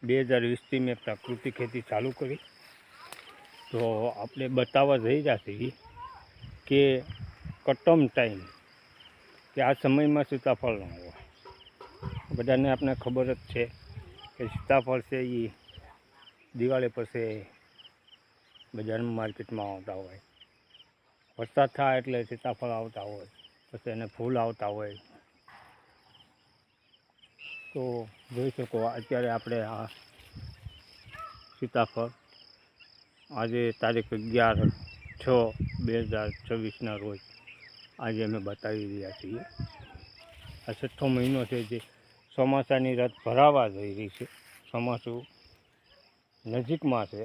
2020થી મેં પ્રાકૃતિક ખેતી ચાલુ કરી, તો આપણે બતાવવા જઈ રહ્યા છીએ કે કટમ ટાઈમ કે આ સમયમાં સીતાફળ ન હોય. બધાને આપણે ખબર જ છે કે સીતાફળ છે એ દિવાળી પછી બજારમાં માર્કેટમાં આવતા હોય. વરસાદ થાય એટલે સીતાફળ આવતા હોય, પછી એને ફૂલ આવતા હોય. તો જોઈ શકો અત્યારે આપણે આ સીતાફળ આજે તારીખ 11/6/2024ના રોજ આજે અમે બતાવી રહ્યા છીએ. આ 6થો મહિનો છે જે ચોમાસાની રાત ભરાવા જઈ રહી છે. ચોમાસું નજીકમાં છે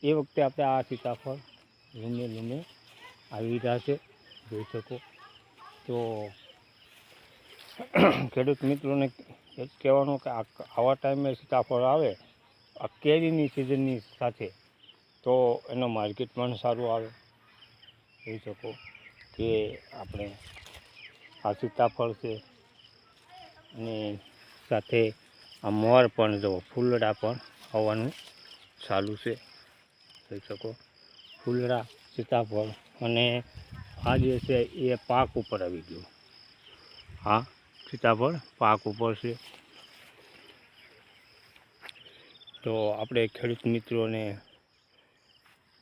એ વખતે આપણે આ સીતાફળ લઈને લઈને આવી રહ્યા છે, જોઈ શકો. તો ખેડૂત મિત્રોને એ જ કહેવાનું કે આવા ટાઈમે સીતાફળ આવે આ કેરીની સિઝનની સાથે, તો એનો માર્કેટ પણ સારું આવે. જોઈ શકો કે આપણે આ સીતાફળ છે અને સાથે આ મોર પણ જો ફૂલડા પણ આવવાનું ચાલુ છે. જોઈ શકો ફૂલડા, સીતાફળ અને આ જે છે એ પાક ઉપર આવી ગયું. હા, સીતાફળ પાક ઉપર છે. તો આપણે ખેડૂત મિત્રોને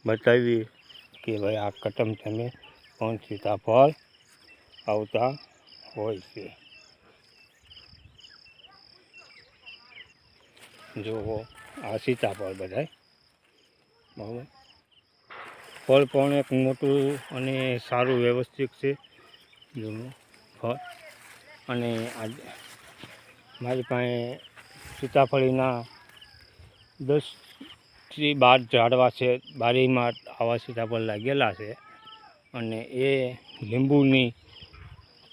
બતાવી કે ભાઈ આ કટમ ટાઈમે પણ સીતાફળ આવતા હોય છે. જુઓ આ સીતાફળ બધાય બરાબર. ફળ પણ એક મોટું અને સારું વ્યવસ્થિત છે જૂનું ફળ. અને મારી પાસે સીતાફળીના 10થી 12 ઝાડવા છે. બારીમાં આવા સીતાફળ લાગેલા છે. અને એ લીંબુની,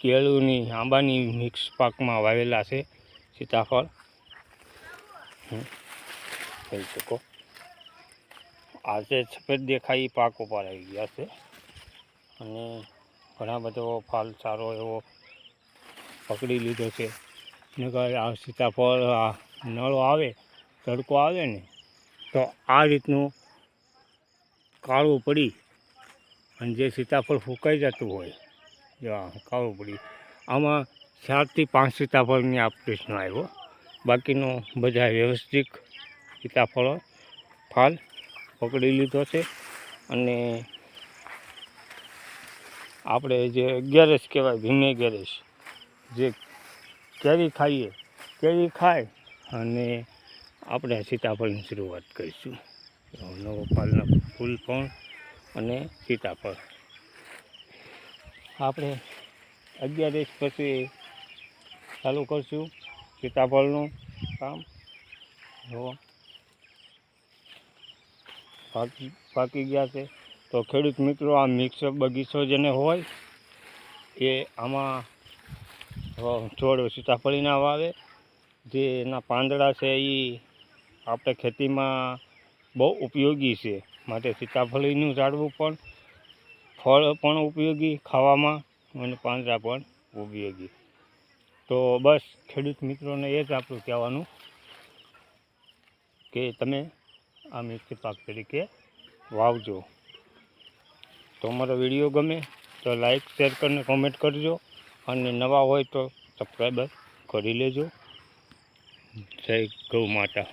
કેળુની, આંબાની મિક્સ પાકમાં વાવેલા છે સીતાફળ. જોઈ શકો આ જે સફેદ દેખાય પાક ઉપર આવી ગયા છે. અને ઘણા બધો ફાલ સારો એવો પકડી લીધો છે. નકર આ સીતાફળ આ નળો આવે, તડકો આવે ને, તો આ રીતનું કાળું પડી અને જે સીતાફળ ફૂંકાઈ જતું હોય, જો કાળું પડી, આમાં 4થી 5 સીતાફળની આ પ્રશ્ન આવ્યો. બાકીનો બધા વ્યવસ્થિત સીતાફળો ફાલ પકડી લીધો છે. અને આપણે જે ગેરેજ કહેવાય, ભીમે ગેરેજ, જે કેરી ખાઈએ, કેરી ખાય અને આપણે સીતાફળની શરૂઆત કરીશું. નવો ફાલના ફૂલ પણ અને સીતાફળ આપણે 11 પછી ચાલુ કરીશું સીતાફળનું કામ. જો પાકી ગયા છે. તો ખેડૂત મિત્રો આ મિક્સ બગીચો જેને હોય એ આમાં છોડ સીતાફળીના વાવે. જે એના પાંદડા છે એ આપણે ખેતીમાં બહુ ઉપયોગી છે. માટે સીતાફળીનું ઝાડવું પણ, ફળ પણ ઉપયોગી ખાવામાં અને પાંદડા પણ ઉપયોગી. તો બસ ખેડૂત મિત્રોને એ જ આપણું કહેવાનું કે તમે આ મિક્સ પાક તરીકે વાવજો. તો અમારો વિડીયો ગમે તો લાઈક, શેર કરીને કોમેન્ટ કરજો. અને નવા હોય તો સબસ્ક્રાઈબર કરી લેજો. જય ગૌ માતા.